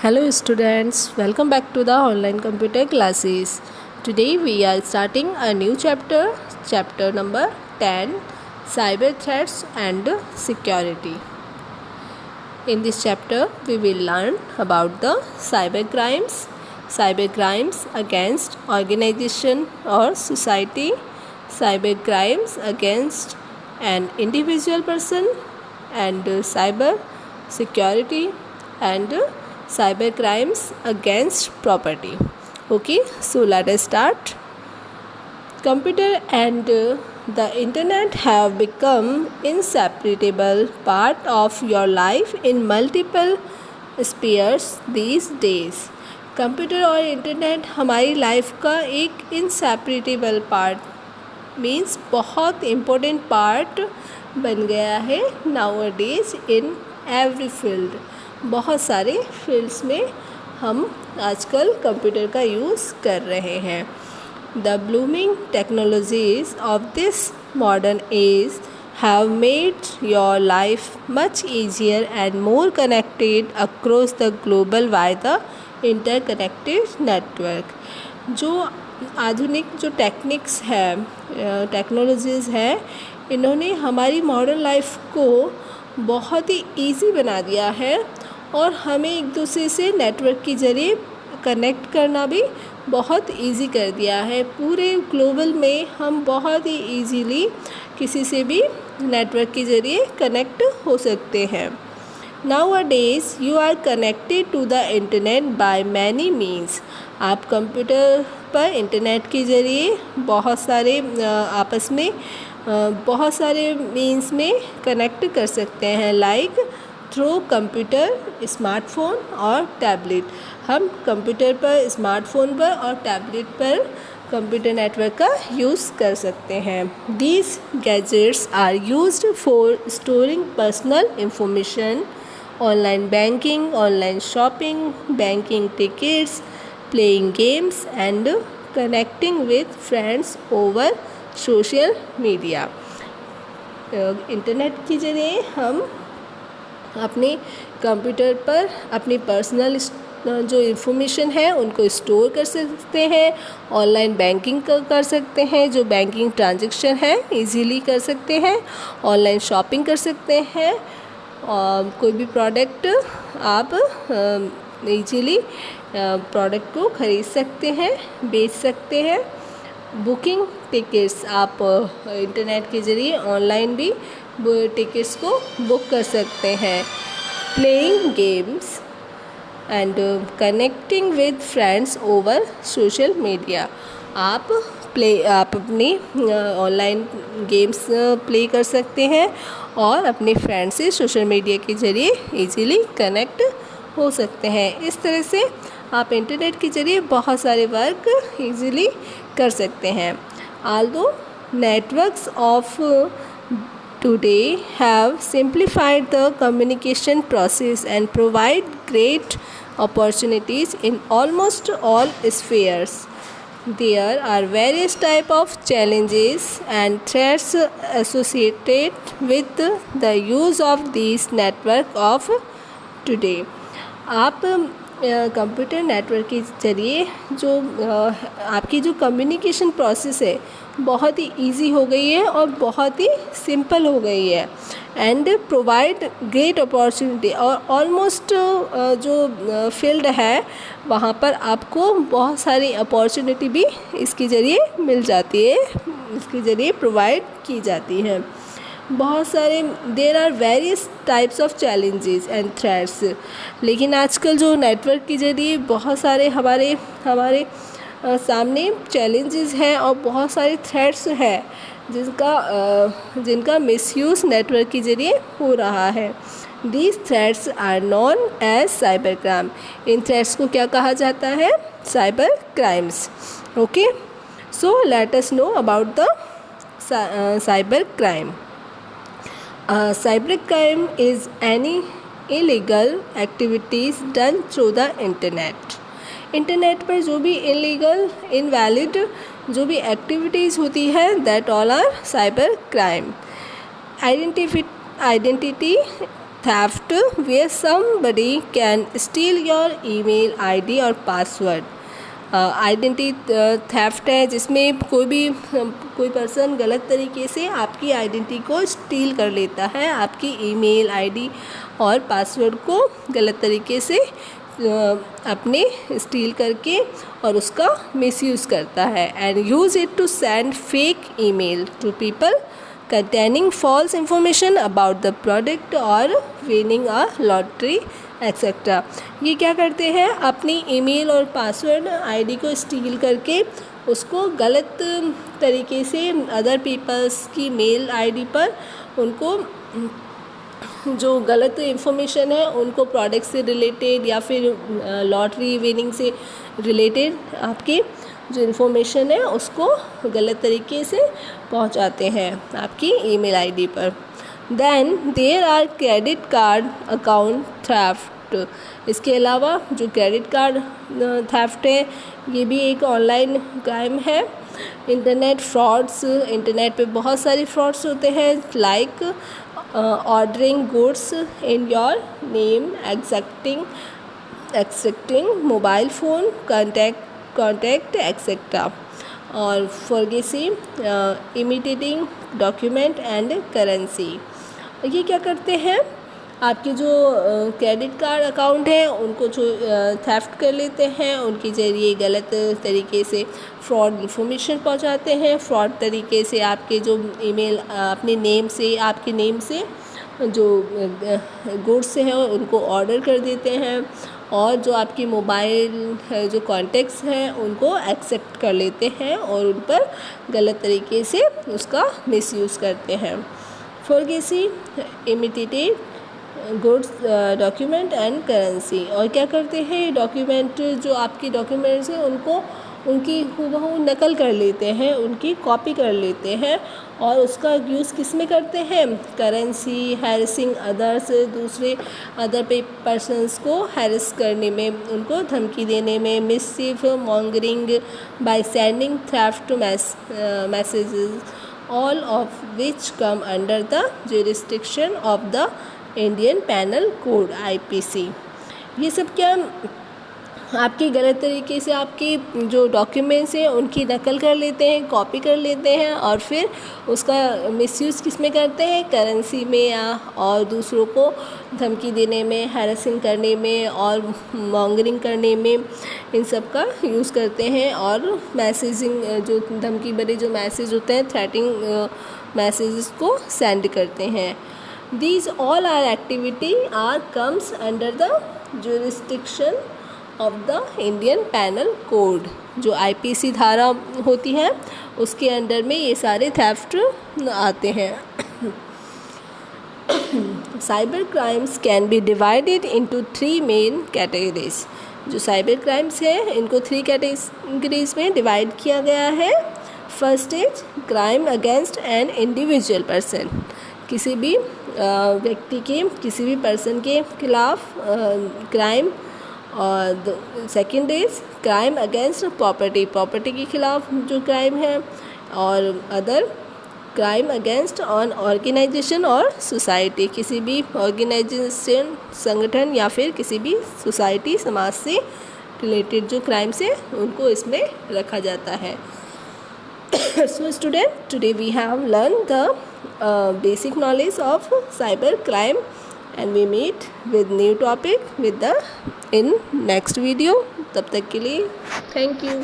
Hello students, welcome back to the online computer classes. Today we are starting a new chapter, chapter number 10, Cyber Threats and Security. In this chapter we will learn about the cyber crimes against organization or society, cyber crimes against an individual person, and cyber security and cyber crimes against property. Okay, so let us start. Computer and the internet have become inseparable part of your life in multiple spheres these days. Computer और internet हमारी life का एक इनसेपरेटेबल part means बहुत important part बन गया है nowadays in every field. बहुत सारे फील्ड्स में हम आजकल कंप्यूटर का यूज़ कर रहे हैं. The blooming technologies of this modern age have made your life much easier and more connected across the global via the interconnected network. जो आधुनिक जो टेक्निक्स है टेक्नोलॉजीज़ है, इन्होंने हमारी मॉडर्न लाइफ को बहुत ही ईजी बना दिया है और हमें एक दूसरे से नेटवर्क के ज़रिए कनेक्ट करना भी बहुत इजी कर दिया है. पूरे ग्लोबल में हम बहुत ही इजीली किसी से भी नेटवर्क के ज़रिए कनेक्ट हो सकते हैं. Nowadays you are connected to the internet by many means. आप कंप्यूटर पर इंटरनेट के ज़रिए बहुत सारे आपस में बहुत सारे मीन्स में कनेक्ट कर सकते हैं. लाइक थ्रू कंप्यूटर, स्मार्टफ़ोन और टैबलेट. हम कंप्यूटर पर, स्मार्टफ़ोन पर और टैबलेट पर कंप्यूटर नेटवर्क का यूज़ कर सकते हैं. These gadgets are used for storing personal information, online banking, online shopping, banking tickets, playing games and connecting with friends over social media. Internet के ज़रिए हम अपने कंप्यूटर पर अपनी पर्सनल जो इन्फॉर्मेशन है उनको स्टोर कर सकते हैं, ऑनलाइन बैंकिंग कर सकते हैं, जो बैंकिंग ट्रांजैक्शन है इजीली कर सकते हैं, ऑनलाइन शॉपिंग कर सकते हैं, और कोई भी प्रोडक्ट आप इजीली प्रोडक्ट को ख़रीद सकते हैं, बेच सकते हैं. बुकिंग टिकट्स, आप इंटरनेट के ज़रिए ऑनलाइन भी टिकट्स को बुक कर सकते हैं. Playing games and connecting with friends over social media. आप अपनी ऑनलाइन गेम्स प्ले कर सकते हैं और अपने फ्रेंड से सोशल मीडिया के ज़रिए इजीली कनेक्ट हो सकते हैं. इस तरह से आप इंटरनेट के ज़रिए बहुत सारे वर्क इजीली कर सकते हैं. Although networks of today have simplified the communication process and provide great opportunities in almost all spheres. There are various types of challenges and threats associated with the use of these network of today. आप computer network के ज़रिए जो आपकी जो communication process है बहुत ही easy हो गई है और बहुत ही सिंपल हो गई है एंड प्रोवाइड ग्रेट अपॉर्चुनिटी. और ऑलमोस्ट जो फील्ड है वहाँ पर आपको बहुत सारी अपॉर्चुनिटी भी इसके ज़रिए मिल जाती है, इसके ज़रिए प्रोवाइड की जाती है. बहुत सारे there are various types of challenges and threats. लेकिन आजकल जो नेटवर्क के ज़रिए बहुत सारे हमारे सामने चैलेंजेस हैं और बहुत सारे थ्रेट्स हैं जिनका मिसयूज़ नेटवर्क के ज़रिए हो रहा है. These threats are known as cyber crime. इन थ्रेट्स को क्या कहा जाता है? Cyber crimes. Okay, so let us know about the cyber crime. Cyber crime is any illegal activities done through the internet. Internet पर जो भी इलीगल, इनवैलिड जो भी एक्टिविटीज़ होती है that all are cyber crime. Identity theft where somebody can steal your email ID और password. Identity theft है जिसमें कोई पर्सन गलत तरीके से आपकी आइडेंटिटी को स्टील कर लेता है, आपकी ईमेल आईडी और पासवर्ड को गलत तरीके से अपने स्टील करके और उसका मिसयूज़ करता है. And use it to send fake email to people containing false information about the product or winning a lottery etc. ये क्या करते हैं, अपनी ईमेल और पासवर्ड आईडी को स्टील करके उसको गलत तरीके से अदर पीपल्स की मेल आईडी पर उनको जो गलत इंफॉर्मेशन है उनको प्रोडक्ट से रिलेटेड या फिर लॉटरी विनिंग से रिलेटेड आपकी जो इन्फॉर्मेशन है उसको गलत तरीके से पहुंचाते हैं आपकी ईमेल आईडी पर. Then there are credit card account theft. इसके अलावा जो क्रेडिट कार्ड थेफ्ट है ये भी एक ऑनलाइन क्राइम है. इंटरनेट फ्रॉड्स, इंटरनेट पे बहुत सारी फ्रॉड्स होते हैं like ordering goods in your name, accepting mobile phone contact etcetera और फॉरगेसी इमिटेटिंग डॉक्यूमेंट एंड करेंसी. ये क्या करते हैं, आपके जो क्रेडिट कार्ड अकाउंट है उनको जो थेफ्ट कर लेते हैं, उनके ज़रिए गलत तरीके से फ्रॉड इंफॉर्मेशन पहुंचाते हैं, फ्रॉड तरीके से आपके जो ईमेल अपने नेम से, आपके नेम से जो गुड्स हैं उनको ऑर्डर कर देते हैं और जो आपकी मोबाइल जो कॉन्टेक्ट्स हैं उनको एक्सेप्ट कर लेते हैं और उन पर गलत तरीके से उसका मिसयूज़ करते हैं. Forgery imitated goods document and currency. और क्या करते हैं, डॉक्यूमेंट जो आपके डॉक्यूमेंट्स हैं उनको उनकी हूबहू नकल कर लेते हैं, उनकी कॉपी कर लेते हैं और उसका यूज़ किस में करते हैं, करेंसी, हैरेसिंग अदर्स, दूसरे अदर पर्सन्स को हैरेस करने में, उनको धमकी देने में, मिसचिफ mongering by sending theft messages all of which come under the jurisdiction of the Indian panel code IPC. ये सब क्या आपकी गलत तरीके से आपकी जो डॉक्यूमेंट्स हैं उनकी नकल कर लेते हैं, कॉपी कर लेते हैं और फिर उसका मिसयूज़ किस में करते हैं, करेंसी में या और दूसरों को धमकी देने में, हैरेसिंग करने में और मॉन्गरिंग करने में, इन सब का यूज़ करते हैं. और मैसेजिंग जो धमकी भरे जो मैसेज होते हैं, थ्रेटिंग मैसेजेस को सेंड करते हैं. These all our activity are comes under the jurisdiction of the Indian Penal Code. जो IPC धारा होती है उसके अंडर में ये सारे थेफ्ट आते हैं. Cyber crimes can be divided into 3 main categories. जो साइबर क्राइम्स है इनको 3 कैटेगरीज में डिवाइड किया गया है. First is crime against an individual person. किसी भी व्यक्ति के, किसी भी पर्सन के खिलाफ क्राइम. और second is crime against property के खिलाफ जो क्राइम है. और other crime against on organisation और सोसाइटी. किसी भी ऑर्गेनाइजेशन, संगठन या फिर किसी भी सोसाइटी, समाज से रिलेटेड जो क्राइम्स है उनको इसमें रखा जाता है. So student, today we have learned the basic knowledge of cyber crime and we meet with new topic with the in next video. तब तक के लिए thank you.